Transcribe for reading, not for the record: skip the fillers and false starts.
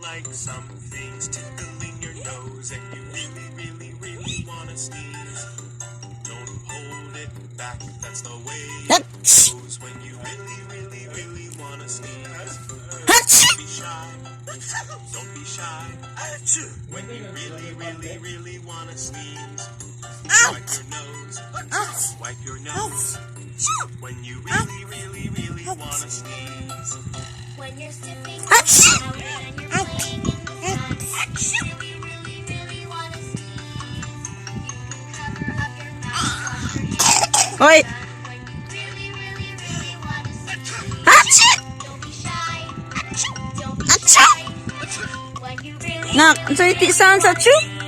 like something's tickling your nose and you really wanna sneeze. Don't hold it back, that's the way it goes when you really wanna sneeze. Don't be shy, don't be shy. When you really wanna sneeze. Wipe your nose, wipe your nose. When you really wanna sneeze. When you're sniffing out and you're playing in the sun, really wanna sneeze. You can cover up your mouth, wash your hands. Oi! When you really wanna sneeze. Don't be shy. Don't be shy. When you really Nak, ang saliti sounds at you?